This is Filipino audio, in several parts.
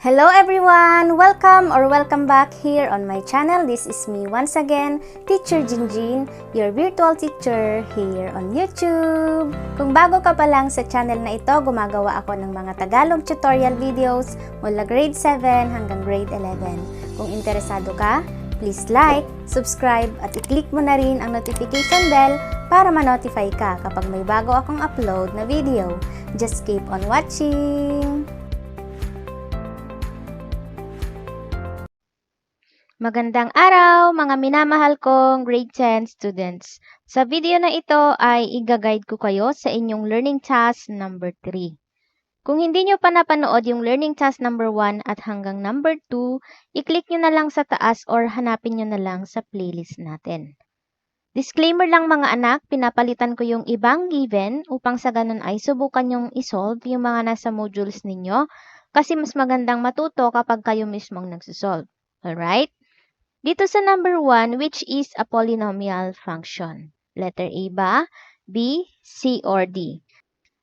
Hello everyone! Welcome back here on my channel. This is me once again, Teacher Jinjin, your virtual teacher here on YouTube. Kung bago ka pa lang sa channel na ito, gumagawa ako ng mga Tagalog tutorial videos mula grade 7 hanggang grade 11. Kung interesado ka, please like, subscribe at i-click mo na rin ang notification bell para ma-notify ka kapag may bago akong upload na video. Just keep on watching! Magandang araw mga minamahal kong grade 10 students. Sa video na ito ay i-guide ko kayo sa inyong learning task number 3. Kung hindi nyo pa napanood yung learning task number 1 at hanggang number 2, i-click nyo na lang sa taas or hanapin nyo na lang sa playlist natin. Disclaimer lang mga anak, pinapalitan ko yung ibang given upang sa ganun ay subukan nyong isolve yung mga nasa modules ninyo kasi mas magandang matuto kapag kayo mismong nagsusolve. Alright? Dito sa number 1, which is a polynomial function? Letter A ba? B, C, or D?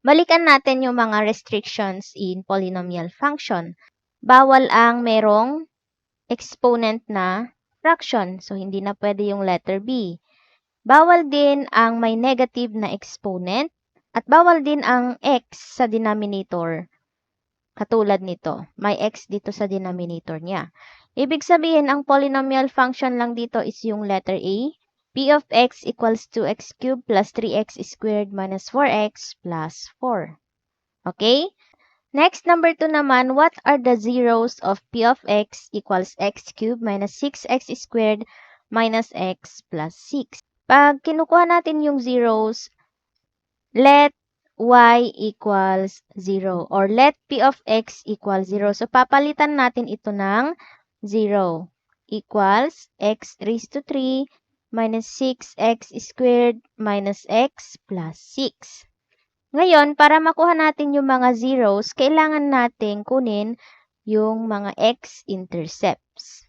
Balikan natin yung mga restrictions in polynomial function. Bawal ang merong exponent na fraction. So, hindi na pwede yung letter B. Bawal din ang may negative na exponent. At bawal din ang x sa denominator. Katulad nito. May x dito sa denominator niya. Ibig sabihin, ang polynomial function lang dito is yung letter A. P of x equals 2x cubed plus 3x squared minus 4x plus 4. Okay? Next, number 2 naman, what are the zeros of P of x equals x cubed minus 6x squared minus x plus 6? Pag kinukuha natin yung zeros, let y equals 0 or let P of x equals 0. So, papalitan natin ito ng 0 equals x raised to 3 minus 6x squared minus x plus 6. Ngayon, para makuha natin yung mga zeros, kailangan natin kunin yung mga x-intercepts.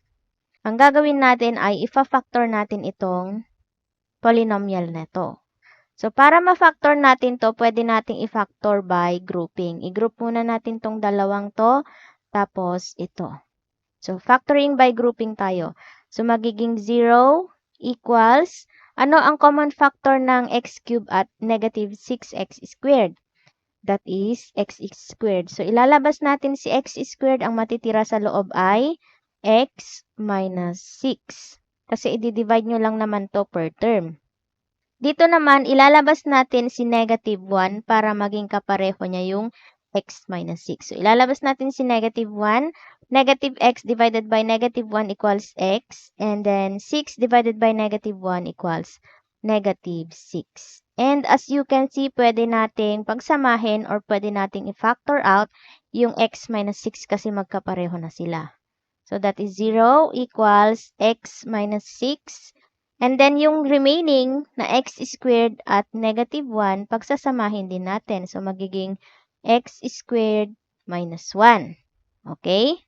Ang gagawin natin ay ifa-factor natin itong polynomial na to. So, para ma-factor natin to, pwede nating i-factor by grouping. I-group muna natin tong dalawang to, tapos ito. So, factoring by grouping tayo. So, magiging 0 equals, ano ang common factor ng x cubed at negative 6x squared? That is, x squared. So, ilalabas natin si x squared. Ang matitira sa loob ay x minus 6. Kasi i-divide nyo lang naman to per term. Dito naman, ilalabas natin si negative 1 para maging kapareho niya yung x minus 6. So, ilalabas natin si negative 1. Negative x divided by negative 1 equals x. And then, 6 divided by negative 1 equals negative 6. And as you can see, pwede nating pagsamahin or pwede nating i-factor out yung x minus 6 kasi magkapareho na sila. So, that is 0 equals x minus 6. And then, yung remaining na x squared at negative 1, pagsasamahin din natin. So, magiging x squared minus 1. Okay?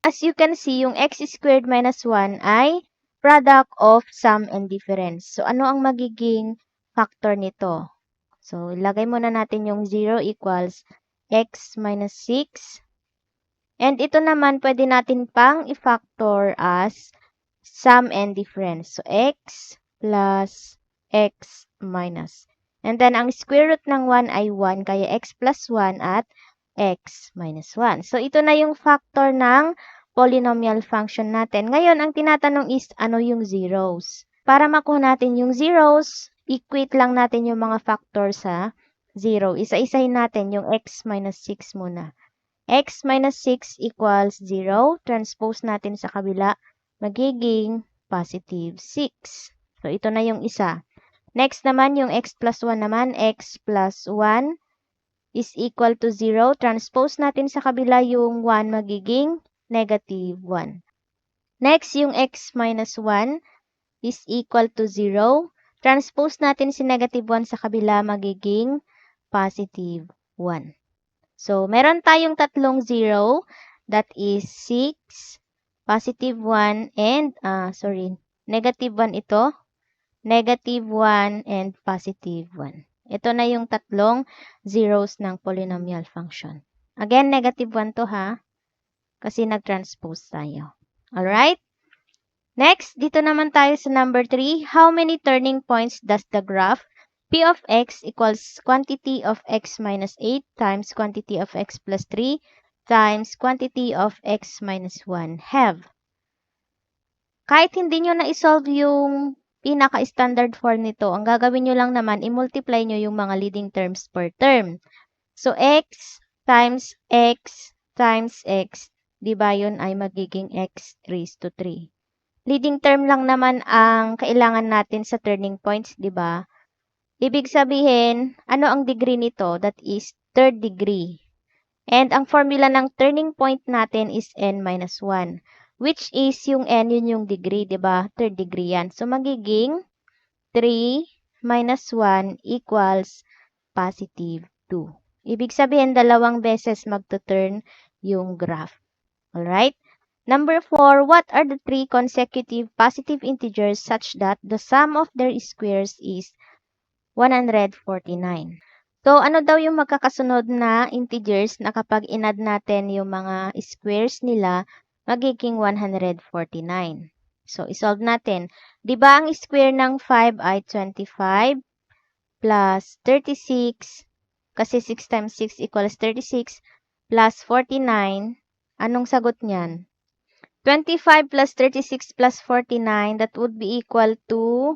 As you can see, yung x squared minus 1 ay product of sum and difference. So, ano ang magiging factor nito? So, ilagay muna natin yung 0 equals x minus 6. And ito naman, pwede natin pang i-factor as sum and difference. So, x plus x minus. And then, ang square root ng 1 ay 1, kaya x plus 1 at x minus 1. So, ito na yung factor ng polynomial function natin. Ngayon, ang tinatanong is, ano yung zeros? Para makuha natin yung zeros, equate lang natin yung mga factor sa 0. Isa-isahin natin yung x minus 6 muna. X minus 6 equals 0. Transpose natin sa kabila, magiging positive 6. So, ito na yung isa. Next naman, yung x plus 1 naman, x plus 1 is equal to 0. Transpose natin sa kabila yung 1, magiging negative 1. Next, yung x minus 1 is equal to 0. Transpose natin si negative 1 sa kabila, magiging positive 1. So, meron tayong tatlong 0. That is 6, positive 1, and, negative 1 ito. Negative 1 and positive 1. Ito na yung tatlong zeros ng polynomial function. Again, negative 1 to ha. Kasi nag-transpose tayo. Alright? Next, dito naman tayo sa number 3. How many turning points does the graph P of x equals quantity of x minus 8 times quantity of x plus 3 times quantity of x minus 1 have? Kahit hindi nyo na-solve yung pinaka-standard form nito, ang gagawin nyo lang naman, i-multiply nyo yung mga leading terms per term. So, x times x times x, di ba yun ay magiging x raised to 3. Leading term lang naman ang kailangan natin sa turning points, di ba? Ibig sabihin, ano ang degree nito? That is third degree. And ang formula ng turning point natin is n minus 1. Which is yung n, yun yung degree, di ba? Third degree yan. So, magiging 3 minus 1 equals positive 2. Ibig sabihin, dalawang beses magto-turn yung graph. Alright? Number 4, what are the 3 consecutive positive integers such that the sum of their squares is 149? So, ano daw yung magkakasunod na integers na kapag inad natin yung mga squares nila, magiging 149. So, isolve natin. Di ba ang square ng 5 ay 25 plus 36, kasi 6 times 6 equals 36, plus 49. Anong sagot niyan? 25 plus 36 plus 49, that would be equal to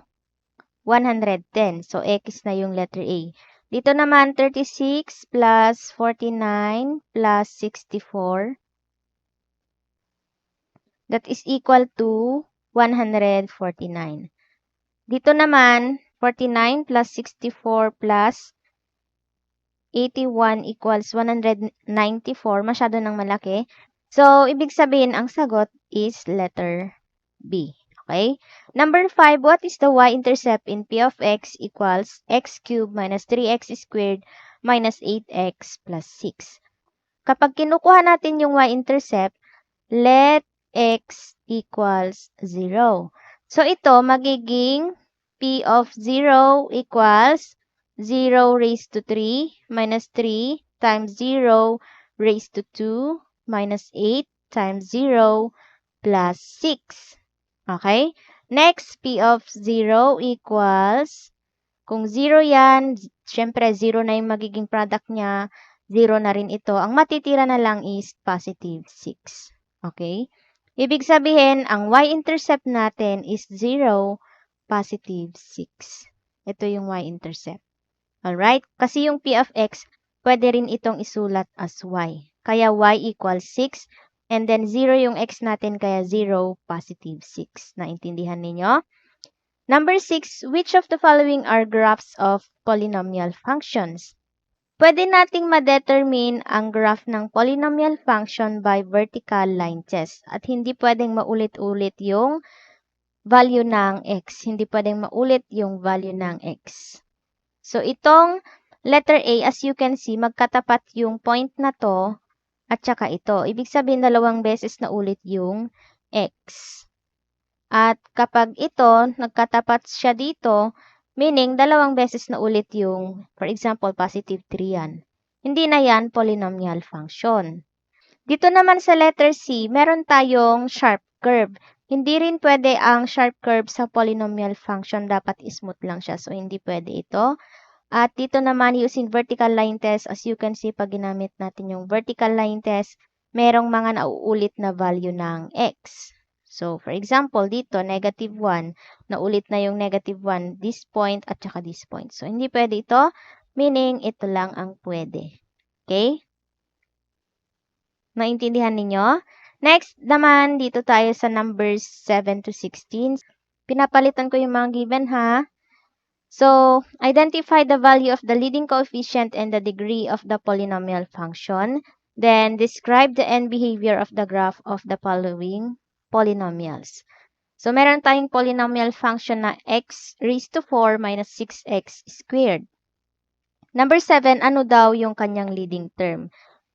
110. So, X na yung letter A. Dito naman, 36 plus 49 plus 64. That is equal to 149. Dito naman, 49 plus 64 plus 81 equals 194. Masyado nang malaki. So, ibig sabihin, ang sagot is letter B. Okay? Number 5, what is the y-intercept in P of x equals x cubed minus 3x squared minus 8x plus 6? Kapag kinukuha natin yung y-intercept, let x equals 0. So, ito magiging P of 0 equals 0 raised to 3 minus 3 times 0 raised to 2 minus 8 times 0 plus 6. Okay? Next, P of 0 equals, kung 0 yan, syempre 0 na yung magiging product niya, 0 na rin ito. Ang matitira na lang is positive 6. Okay? Ibig sabihin, ang y-intercept natin is 0, positive 6. Ito yung y-intercept. Alright? Kasi yung P of x, pwede rin itong isulat as y. Kaya y equals 6. And then, 0 yung x natin, kaya 0, positive 6. Naintindihan ninyo? Number 6, which of the following are graphs of polynomial functions? Pwede nating ma-determine ang graph ng polynomial function by vertical line test. At hindi pwedeng maulit-ulit yung value ng x. Hindi pwedeng maulit yung value ng x. So, itong letter A, as you can see, magkatapat yung point na to at saka ito. Ibig sabihin, dalawang beses na ulit yung x. At kapag ito, nagkatapat siya dito, meaning, dalawang beses na ulit yung, for example, positive 3 yan. Hindi na yan polynomial function. Dito naman sa letter C, meron tayong sharp curve. Hindi rin pwede ang sharp curve sa polynomial function. Dapat smooth lang siya. So, hindi pwede ito. At dito naman, using vertical line test, as you can see, pag ginamit natin yung vertical line test, merong mga nauulit na value ng x. So, for example, dito, negative 1, naulit na yung negative 1, this point, at saka this point. So, hindi pwede ito, meaning, ito lang ang pwede. Okay? Naintindihan ninyo? Next naman, dito tayo sa numbers 7 to 16. Pinapalitan ko yung mga given, ha? So, identify the value of the leading coefficient and the degree of the polynomial function. Then, describe the end behavior of the graph of the following polynomials. So, meron tayong polynomial function na x raised to 4 minus 6x squared. Number 7, ano daw yung kanyang leading term?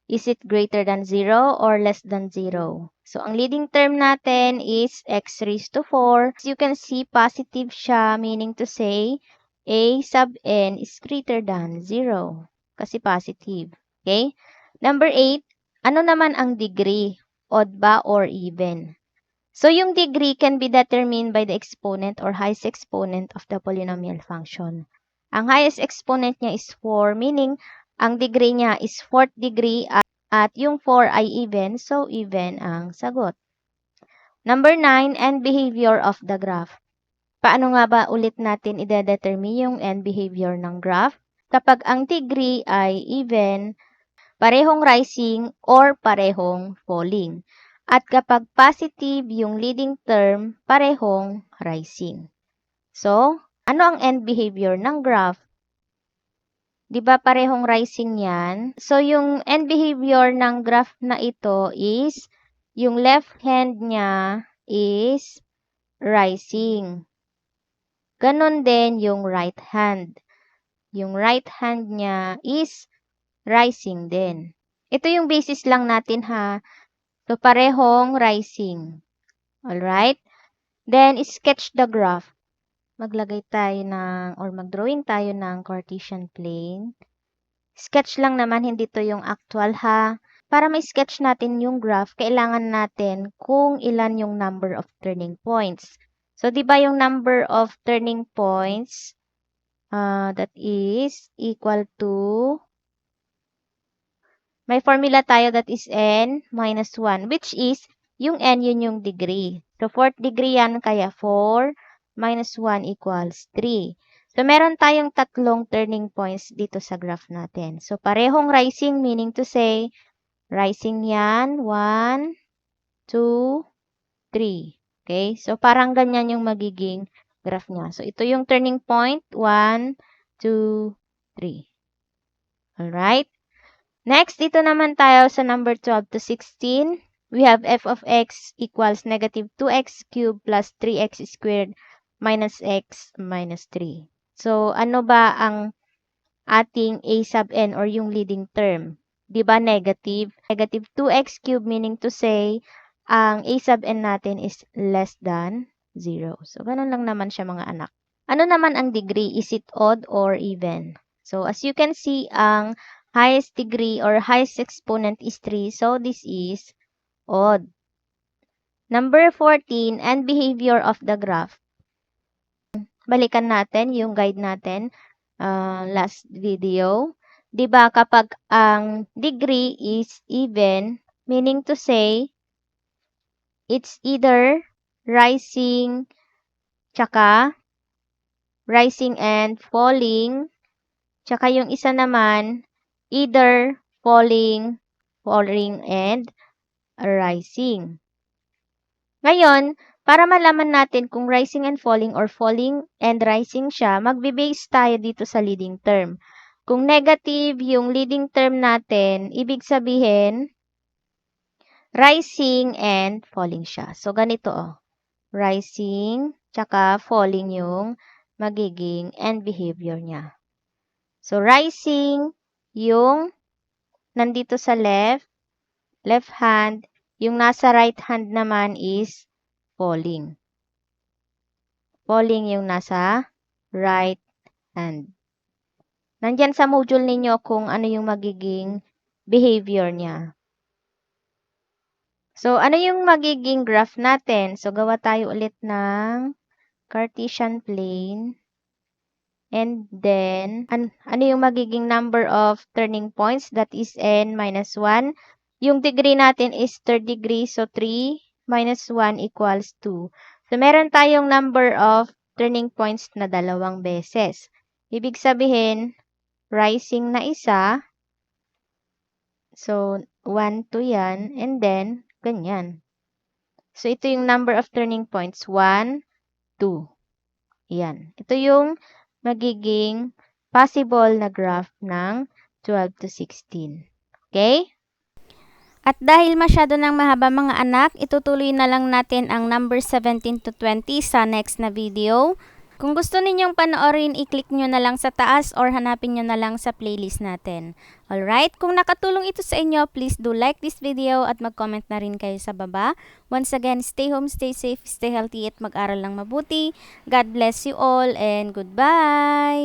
Is it greater than 0 or less than 0? So, ang leading term natin is x raised to 4. As you can see, positive siya, meaning to say, a sub n is greater than 0. Kasi positive. Okay? Number 8, ano naman ang degree? odd ba or even. So, yung degree can be determined by the exponent or highest exponent of the polynomial function. Ang highest exponent niya is 4, meaning ang degree niya is 4th degree at yung 4 ay even, so even ang sagot. Number 9, end behavior of the graph. Paano nga ba ulit natin i-determine yung end behavior ng graph? Kapag ang degree ay even, parehong rising or parehong falling. At kapag positive yung leading term, parehong rising. So, ano ang end behavior ng graph? Di ba parehong rising yan? So, yung end behavior ng graph na ito is, yung left hand niya is rising. Ganon din yung right hand. Yung right hand niya is rising din. Ito yung basis lang natin ha. So, parehong rising. Alright? Then, sketch the graph. Maglagay tayo mag-drawing tayo ng Cartesian plane. Sketch lang naman, hindi to yung actual ha. Para ma-sketch natin yung graph, kailangan natin kung ilan yung number of turning points. So, di ba yung number of turning points, that is equal to, may formula tayo that is n minus 1, which is, yung n yun yung degree. So, 4th degree yan, kaya 4 minus 1 equals 3. So, meron tayong tatlong turning points dito sa graph natin. So, parehong rising, meaning to say, rising yan, 1, 2, 3. Okay? So, parang ganyan yung magiging graph niya. So, ito yung turning point, 1, 2, 3. Alright? Next, dito naman tayo sa number 12 to 16. We have f of x equals negative 2x cubed plus 3x squared minus x minus 3. So, ano ba ang ating a sub n or yung leading term? Di ba negative? Negative 2x cubed meaning to say, ang a sub n natin is less than 0. So, ganun lang naman siya mga anak. Ano naman ang degree? Is it odd or even? So, as you can see, ang highest degree or highest exponent is 3. So, this is odd. Number 14, end behavior of the graph. Balikan natin yung guide natin last video. Diba kapag ang degree is even, meaning to say, it's either rising, tsaka rising and falling, tsaka yung isa naman, either falling and rising. Ngayon, para malaman natin kung rising and falling or falling and rising siya, magbe-base tayo dito sa leading term. Kung negative yung leading term natin, ibig sabihin, rising and falling siya. So, ganito rising, tsaka falling yung magiging end behavior niya. So, rising, yung nandito sa left hand, yung nasa right hand naman is falling. Falling yung nasa right hand. Nandyan sa module ninyo kung ano yung magiging behavior niya. So, ano yung magiging graph natin? So, gawa tayo ulit ng Cartesian plane. And then, ano yung magiging number of turning points? That is n minus 1. Yung degree natin is 3rd degree. So, 3 minus 1 equals 2. So, meron tayong number of turning points na dalawang beses. Ibig sabihin, rising na isa. So, 1, 2 yan. And then, ganyan. So, ito yung number of turning points. 1, 2. Yan. Ito yung magiging possible na graph ng 12 to 16. Okay? At dahil masyado nang mahaba mga anak, itutuloy na lang natin ang number 17 to 20 sa next na video. Kung gusto ninyong panoorin, i-click nyo na lang sa taas or hanapin nyo na lang sa playlist natin. Alright? Kung nakatulong ito sa inyo, please do like this video at mag-comment na rin kayo sa baba. Once again, stay home, stay safe, stay healthy at mag-aral ng mabuti. God bless you all and goodbye!